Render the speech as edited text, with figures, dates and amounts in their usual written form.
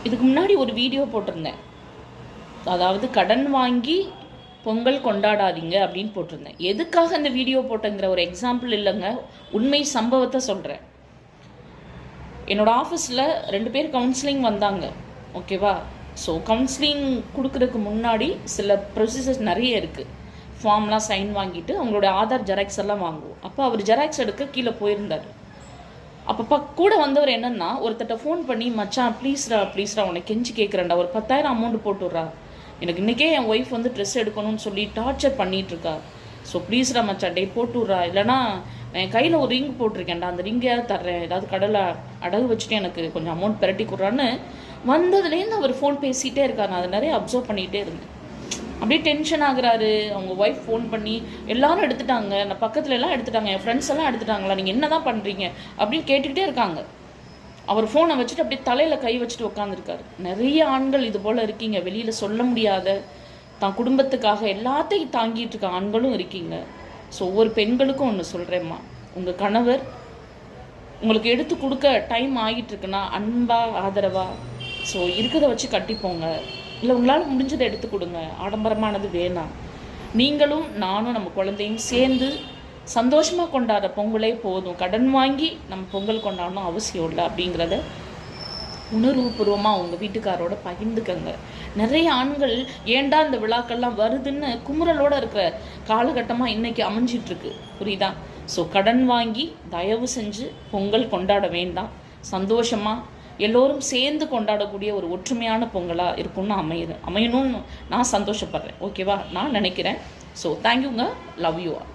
இதுக்கு முன்னாடி ஒரு வீடியோ போட்டிருந்தேன். அதாவது கடன் வாங்கி பொங்கல் கொண்டாடாதீங்க அப்படின்னு போட்டிருந்தேன். எதுக்காக இந்த வீடியோ போட்டேங்கிற ஒரு எக்ஸாம்பிள் இல்லைங்க, உண்மை சம்பவத்தை சொல்கிறேன். என்னோடய ஆஃபீஸில் 2 பேர் கவுன்சிலிங் வந்தாங்க. ஓகேவா? ஸோ கவுன்சிலிங் கொடுக்குறதுக்கு முன்னாடி சில ப்ரொசீஜர்ஸ் நிறைய இருக்குது. ஃபார்ம்லாம் சைன் வாங்கிட்டு அவங்களுடைய ஆதார் ஜெராக்ஸ் எல்லாம் வாங்குவோம். அப்போ அவர் ஜெராக்ஸ் எடுக்க கீழே போயிருந்தார். அப்போ கூட வந்தவர் என்னன்னா, ஒருத்தட்ட ஃபோன் பண்ணி, மச்சான் ப்ளீஸ்ரா உனக்கு கெஞ்சி கேட்குறேன்டா, ஒரு 10,000 அமௌண்ட் போட்டுடுறா, எனக்கு இன்றைக்கே என் ஒய்ஃப் வந்து ட்ரெஸ் எடுக்கணும்னு சொல்லி டார்ச்சர் பண்ணிகிட்ருக்கா. ஸோ ப்ளீஸ்ரா மச்சான் டே போட்டுடுறா, இல்லைனா என் கையில் ஒரு ரிங் போட்டிருக்கேன்டா, அந்த ரிங்கையாவது தர்றேன், ஏதாவது கடலை அடகு வச்சுட்டு எனக்கு கொஞ்சம் அமௌண்ட் பெரட்டி கொடுறான்னு வந்ததுலேருந்து அவர் ஃபோன் பேசிகிட்டே இருக்கார். நான் அதை நிறைய அப்சர்வ் பண்ணிகிட்டே இருந்தேன். அப்படியே டென்ஷன் ஆகுறாரு. அவங்க ஒய்ஃப் ஃபோன் பண்ணி எல்லாரும் எடுத்துட்டாங்க, நான் பக்கத்துல எல்லாம் எடுத்துட்டாங்க, என் ஃப்ரெண்ட்ஸ் எல்லாம் எடுத்துட்டாங்களா, நீங்கள் என்ன தான் பண்ணுறீங்க அப்படின்னு கேட்டுக்கிட்டே இருக்காங்க. அவர் ஃபோனை வச்சுட்டு அப்படியே தலையில் கை வச்சுட்டு உட்காந்துருக்காரு. நிறைய ஆண்கள் இது போல் இருக்கீங்க. வெளியில் சொல்ல முடியாத தான் குடும்பத்துக்காக எல்லாத்தையும் தாங்கிட்டு இருக்க ஆண்களும் இருக்கீங்க. ஸோ ஒவ்வொரு பெண்களுக்கும் ஒன்று சொல்கிறேம்மா, உங்கள் கணவர் உங்களுக்கு எடுத்து கொடுக்க டைம் ஆகிட்டு இருக்குன்னா அன்பா ஆதரவா ஸோ இருக்கிறத வச்சு கட்டிப்போங்க. இல்லை உங்களால் முடிஞ்சதை எடுத்து கொடுங்க, ஆடம்பரமானது வேணாம். நீங்களும் நானும் நம்ம குழந்தையும் சேர்ந்து சந்தோஷமாக கொண்டாடுற பொங்கலே போதும், கடன் வாங்கி நம்ம பொங்கல் கொண்டாடணும் அவசியம் இல்லை அப்படிங்கிறத உணர்வுபூர்வமாக உங்கள் வீட்டுக்காரோட பகிர்ந்துக்கங்க. நிறைய ஆண்கள் ஏண்டா இந்த விழாக்கள்லாம் வருதுன்னு குமுறலோடு இருக்கிற காலகட்டமாக இன்றைக்கி அமைஞ்சிட்ருக்கு. புரியுதா? ஸோ கடன் வாங்கி தயவு செஞ்சு பொங்கல் கொண்டாட வேண்டாம். சந்தோஷமாக எல்லோரும் சேர்ந்து கொண்டாடக்கூடிய ஒரு ஒற்றுமையான பொங்கலாக இருக்கும்னு அமையணும்னு நான் சந்தோஷப்படுறேன். ஓகேவா? நான் நினைக்கிறேன். ஸோ தேங்க்யூங்க. Love you all.